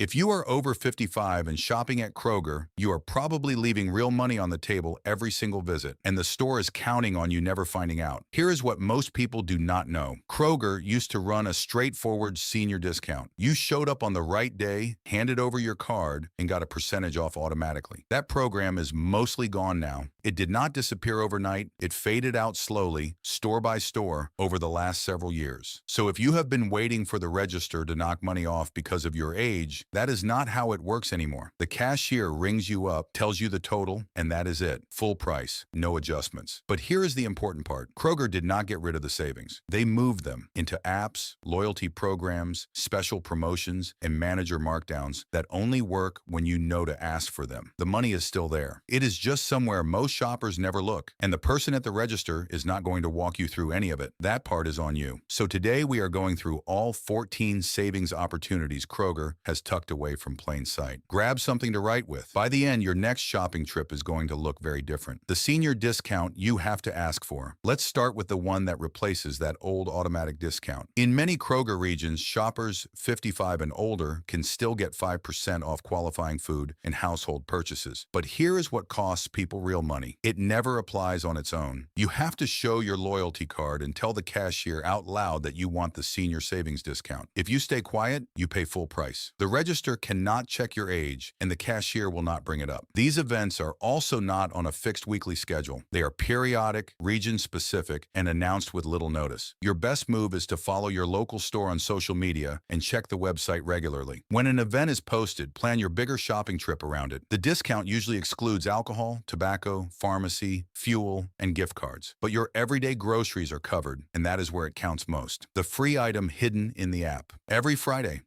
If you are over 55 and shopping at Kroger, you are probably leaving real money on the table every single visit, and the store is counting on you never finding out. Here is what most people do not know. Kroger used to run a straightforward senior discount. You showed up on the right day, handed over your card, and got a percentage off automatically. That program is mostly gone now. It did not disappear overnight. It faded out slowly, store by store, over the last several years. So if you have been waiting for the register to knock money off because of your age, that is not how it works anymore. The cashier rings you up, tells you the total, and that is it. Full price, no adjustments. But here is the important part. Kroger did not get rid of the savings. They moved them into apps, loyalty programs, special promotions, and manager markdowns that only work when you know to ask for them. The money is still there. It is just somewhere most shoppers never look, and the person at the register is not going to walk you through any of it. That part is on you. So today we are going through all 14 savings opportunities Kroger has tucked away from plain sight. Grab something to write with. By the end, your next shopping trip is going to look very different. The senior discount you have to ask for. Let's start with the one that replaces that old automatic discount. In many Kroger regions, shoppers 55 and older can still get 5% off qualifying food and household purchases. But here is what costs people real money. It never applies on its own. You have to show your loyalty card and tell the cashier out loud that you want the senior savings discount. If you stay quiet, you pay full price. The register cannot check your age, and the cashier will not bring it up. These events are also not on a fixed weekly schedule. They are periodic, region-specific, and announced with little notice. Your best move is to follow your local store on social media and check the website regularly. When an event is posted, plan your bigger shopping trip around it. The discount usually excludes alcohol, tobacco, pharmacy, fuel, and gift cards. But your everyday groceries are covered, and that is where it counts most. The free item hidden in the app. Every Friday,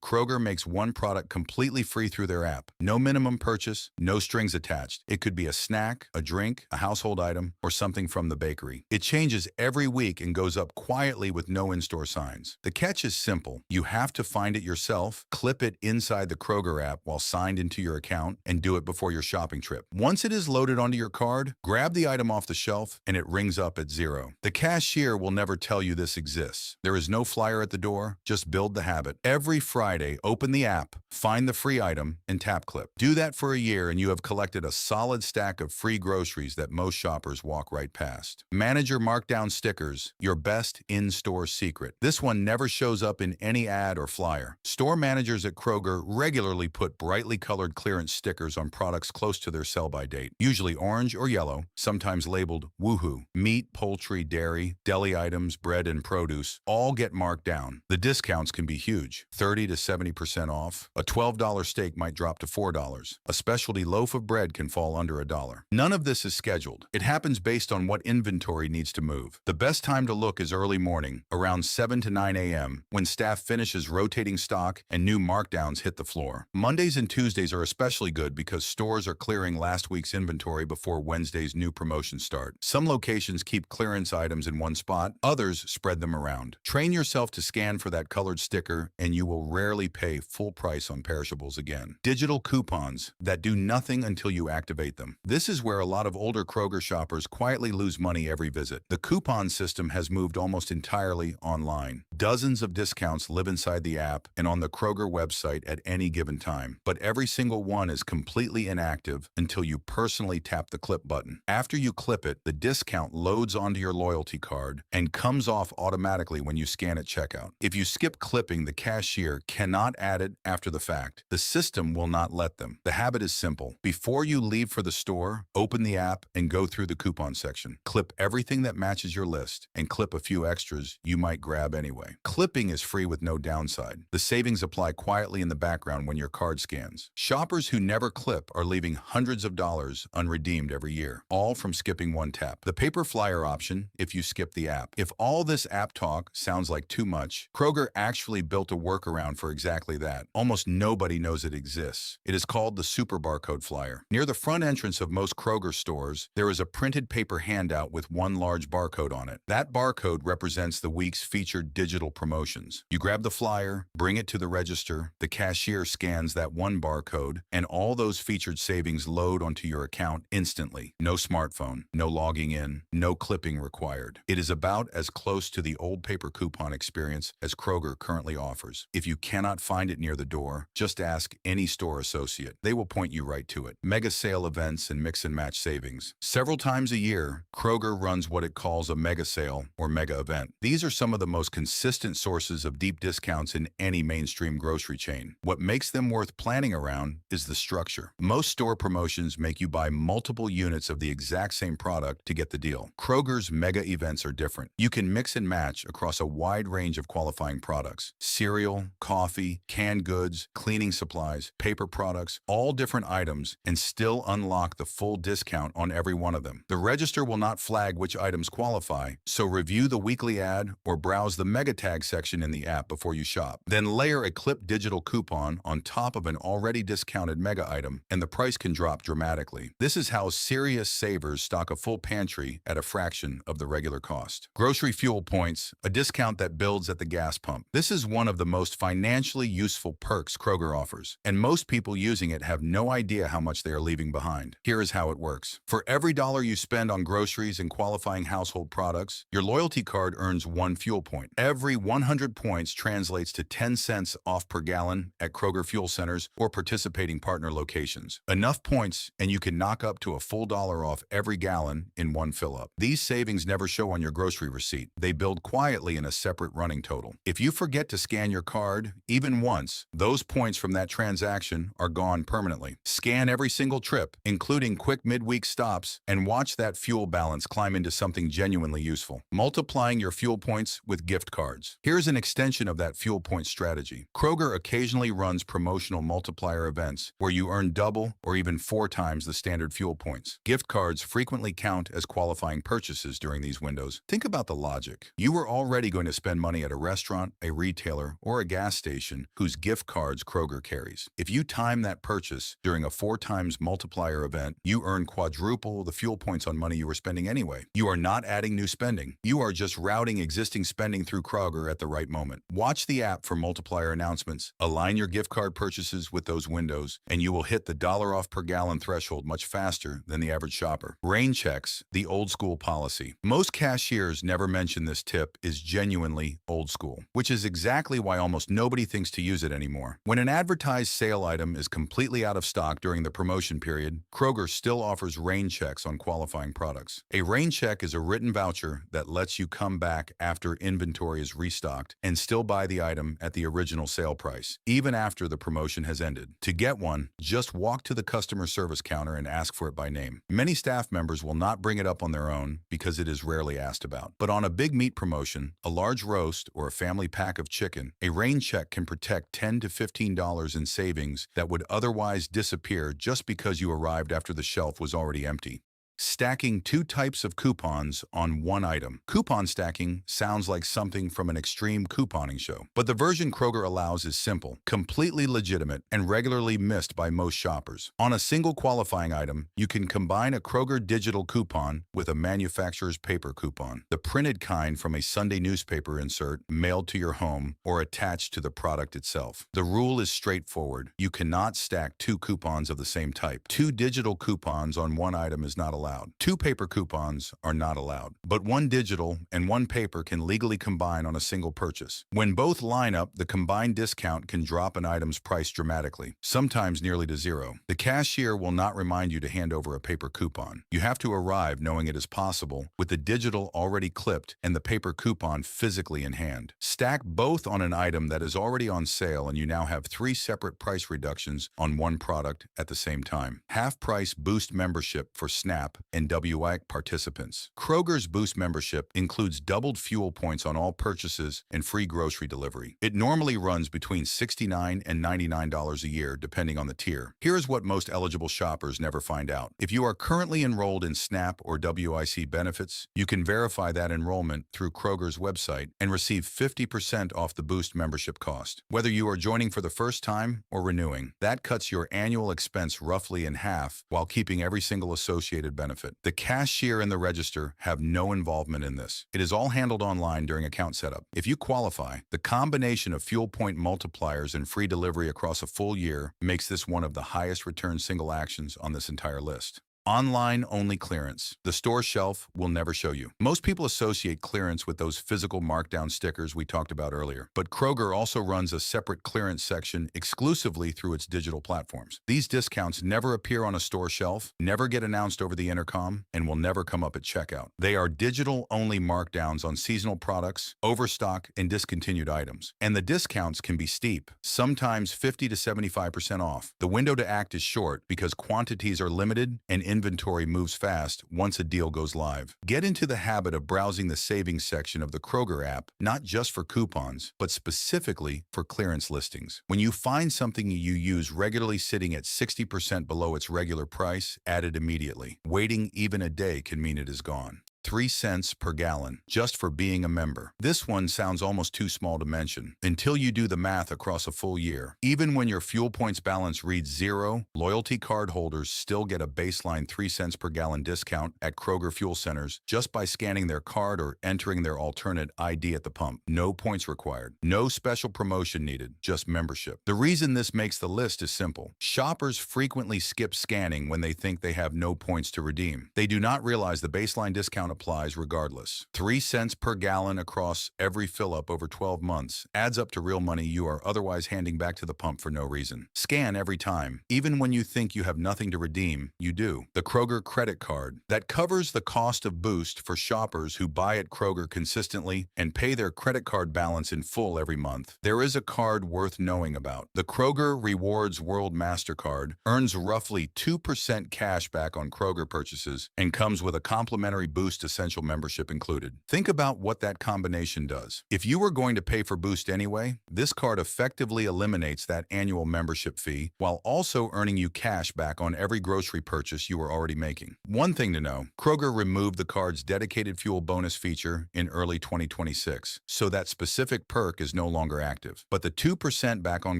Kroger makes one product completely free through their app. No minimum purchase, no strings attached. It could be a snack, a drink, a household item, or something from the bakery. It changes every week and goes up quietly with no in-store signs. The catch is simple. You have to find it yourself, clip it inside the Kroger app while signed into your account, and do it before your shopping trip. Once it is loaded onto your card, grab the item off the shelf, and it rings up at zero. The cashier will never tell you this exists. There is no flyer at the door. Just build the habit. Every Friday, open the app, find the free item, and tap clip. Do that for a year and you have collected a solid stack of free groceries that most shoppers walk right past. Manager markdown stickers, your best in-store secret. This one never shows up in any ad or flyer. Store managers at Kroger regularly put brightly colored clearance stickers on products close to their sell-by date, usually orange or yellow, sometimes labeled woohoo. Meat, poultry, dairy, deli items, bread, and produce all get marked down. The discounts can be huge, 30 to 70% off. A $12 steak might drop to $4. A specialty loaf of bread can fall under $1. None of this is scheduled. It happens based on what inventory needs to move. The best time to look is early morning, around 7 to 9 a.m., when staff finishes rotating stock and new markdowns hit the floor. Mondays and Tuesdays are especially good because stores are clearing last week's inventory before Wednesday's new promotions start. Some locations keep clearance items in one spot, others spread them around. Train yourself to scan for that colored sticker and you will rarely pay full price on perishables again. Digital coupons that do nothing until you activate them. This is where a lot of older Kroger shoppers quietly lose money every visit. The coupon system has moved almost entirely online. Dozens of discounts live inside the app and on the Kroger website at any given time, but every single one is completely inactive until you personally tap the clip button. After you clip it, the discount loads onto your loyalty card and comes off automatically when you scan at checkout. If you skip clipping, the cashier cannot add it after the fact. The system will not let them. The habit is simple. Before you leave for the store, open the app and go through the coupon section. Clip everything that matches your list and clip a few extras you might grab anyway. Clipping is free with no downside. The savings apply quietly in the background when your card scans. Shoppers who never clip are leaving hundreds of dollars unredeemed every year, all from skipping one tap. The paper flyer option if you skip the app. If all this app talk sounds like too much, Kroger actually built a workaround for exactly that. Almost nobody knows it exists. It is called the Super Barcode Flyer. Near the front entrance of most Kroger stores, there is a printed paper handout with one large barcode on it. That barcode represents the week's featured digital promotions. You grab the flyer, bring it to the register, the cashier scans that one barcode, and all those featured savings load onto your account instantly. No smartphone, no logging in, no clipping required. It is about as close to the old paper coupon experience as Kroger currently offers. If you cannot find it near the door, more, just ask any store associate. They will point you right to it. Mega sale events and mix and match savings. Several times a year, Kroger runs what it calls a mega sale or mega event. These are some of the most consistent sources of deep discounts in any mainstream grocery chain. What makes them worth planning around is the structure. Most store promotions make you buy multiple units of the exact same product to get the deal. Kroger's mega events are different. You can mix and match across a wide range of qualifying products. Cereal, coffee, canned goods, cleaning supplies, paper products, all different items, and still unlock the full discount on every one of them. The register will not flag which items qualify, so review the weekly ad or browse the mega tag section in the app before you shop. Then layer a clipped digital coupon on top of an already discounted mega item, and the price can drop dramatically. This is how serious savers stock a full pantry at a fraction of the regular cost. Grocery fuel points, a discount that builds at the gas pump. This is one of the most financially useful perks Kroger offers, and most people using it have no idea how much they are leaving behind. Here is how it works. For every dollar you spend on groceries and qualifying household products, your loyalty card earns 1 fuel point. Every 100 points translates to 10 cents off per gallon at Kroger fuel centers or participating partner locations. Enough points and you can knock up to a full dollar off every gallon in one fill-up. These savings never show on your grocery receipt. They build quietly in a separate running total. If you forget to scan your card, even once, those points from that transaction are gone permanently. Scan every single trip, including quick midweek stops, and watch that fuel balance climb into something genuinely useful. Multiplying your fuel points with gift cards. Here's an extension of that fuel point strategy. Kroger occasionally runs promotional multiplier events where you earn double or even 4 times the standard fuel points. Gift cards frequently count as qualifying purchases during these windows. Think about the logic. You were already going to spend money at a restaurant, a retailer, or a gas station whose gift cards Kroger carries. If you time that purchase during a 4 times multiplier event, you earn quadruple the fuel points on money you were spending anyway. You are not adding new spending. You are just routing existing spending through Kroger at the right moment. Watch the app for multiplier announcements. Align your gift card purchases with those windows, and you will hit the dollar off per gallon threshold much faster than the average shopper. Rain checks, the old school policy. Most cashiers never mention this tip is genuinely old school, which is exactly why almost nobody thinks to use it anymore. When an advertised sale item is completely out of stock during the promotion period, Kroger still offers rain checks on qualifying products. A rain check is a written voucher that lets you come back after inventory is restocked and still buy the item at the original sale price, even after the promotion has ended. To get one, just walk to the customer service counter and ask for it by name. Many staff members will not bring it up on their own because it is rarely asked about. But on a big meat promotion, a large roast, or a family pack of chicken, a rain check can protect $10 to $15 in savings that would otherwise disappear just because you arrived after the shelf was already empty. Stacking 2 types of coupons on one item. Coupon stacking sounds like something from an extreme couponing show, but the version Kroger allows is simple, completely legitimate, and regularly missed by most shoppers. On a single qualifying item, you can combine a Kroger digital coupon with a manufacturer's paper coupon, the printed kind from a Sunday newspaper insert mailed to your home or attached to the product itself. The rule is straightforward. You cannot stack 2 coupons of the same type. 2 digital coupons on one item is not allowed. 2 paper coupons are not allowed, but 1 digital and 1 paper can legally combine on a single purchase. When both line up, the combined discount can drop an item's price dramatically, sometimes nearly to zero. The cashier will not remind you to hand over a paper coupon. You have to arrive knowing it is possible, with the digital already clipped and the paper coupon physically in hand. Stack both on an item that is already on sale and you now have 3 separate price reductions on one product at the same time. Half-price Boost membership for SNAP and WIC participants. Kroger's Boost membership includes doubled fuel points on all purchases and free grocery delivery. It normally runs between $69 and $99 a year, depending on the tier. Here's what most eligible shoppers never find out. If you are currently enrolled in SNAP or WIC benefits, you can verify that enrollment through Kroger's website and receive 50% off the Boost membership cost. Whether you are joining for the first time or renewing, that cuts your annual expense roughly in half while keeping every single associated benefit. The cashier and the register have no involvement in this. It is all handled online during account setup. If you qualify, the combination of fuel point multipliers and free delivery across a full year makes this one of the highest return single actions on this entire list. Online-only clearance. The store shelf will never show you. Most people associate clearance with those physical markdown stickers we talked about earlier, but Kroger also runs a separate clearance section exclusively through its digital platforms. These discounts never appear on a store shelf, never get announced over the intercom, and will never come up at checkout. They are digital-only markdowns on seasonal products, overstock, and discontinued items. And the discounts can be steep, sometimes 50 to 75% off. The window to act is short because quantities are limited and inventory moves fast once a deal goes live. Get into the habit of browsing the savings section of the Kroger app, not just for coupons, but specifically for clearance listings. When you find something you use regularly sitting at 60% below its regular price, add it immediately. Waiting even a day can mean it is gone. 3 cents per gallon, just for being a member. This one sounds almost too small to mention until you do the math across a full year. Even when your fuel points balance reads zero, loyalty card holders still get a baseline 3 cents per gallon discount at Kroger fuel centers just by scanning their card or entering their alternate ID at the pump. No points required. No special promotion needed, just membership. The reason this makes the list is simple. Shoppers frequently skip scanning when they think they have no points to redeem. They do not realize the baseline discount applies regardless. 3 cents per gallon across every fill-up over 12 months adds up to real money you are otherwise handing back to the pump for no reason. Scan every time. Even when you think you have nothing to redeem, you do. The Kroger credit card that covers the cost of Boost for shoppers who buy at Kroger consistently and pay their credit card balance in full every month. There is a card worth knowing about. The Kroger Rewards World Mastercard earns roughly 2% cash back on Kroger purchases and comes with a complimentary Boost Essential membership included. Think about what that combination does. If you were going to pay for Boost anyway, this card effectively eliminates that annual membership fee while also earning you cash back on every grocery purchase you were already making. One thing to know, Kroger removed the card's dedicated fuel bonus feature in early 2026, so that specific perk is no longer active. But the 2% back on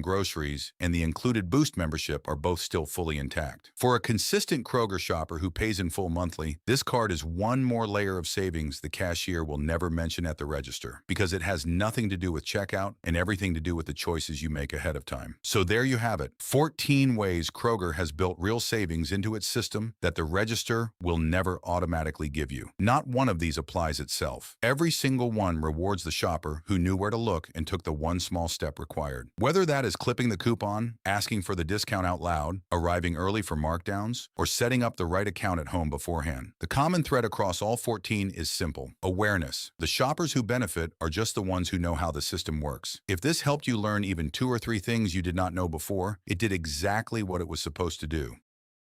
groceries and the included Boost membership are both still fully intact. For a consistent Kroger shopper who pays in full monthly, this card is one more layer of savings the cashier will never mention at the register because it has nothing to do with checkout and everything to do with the choices you make ahead of time. So there you have it. 14 ways Kroger has built real savings into its system that the register will never automatically give you. Not one of these applies itself. Every single one rewards the shopper who knew where to look and took the one small step required. Whether that is clipping the coupon, asking for the discount out loud, arriving early for markdowns, or setting up the right account at home beforehand. The common thread across all 14 is simple. Awareness. The shoppers who benefit are just the ones who know how the system works. If this helped you learn even 2 or 3 things you did not know before, it did exactly what it was supposed to do.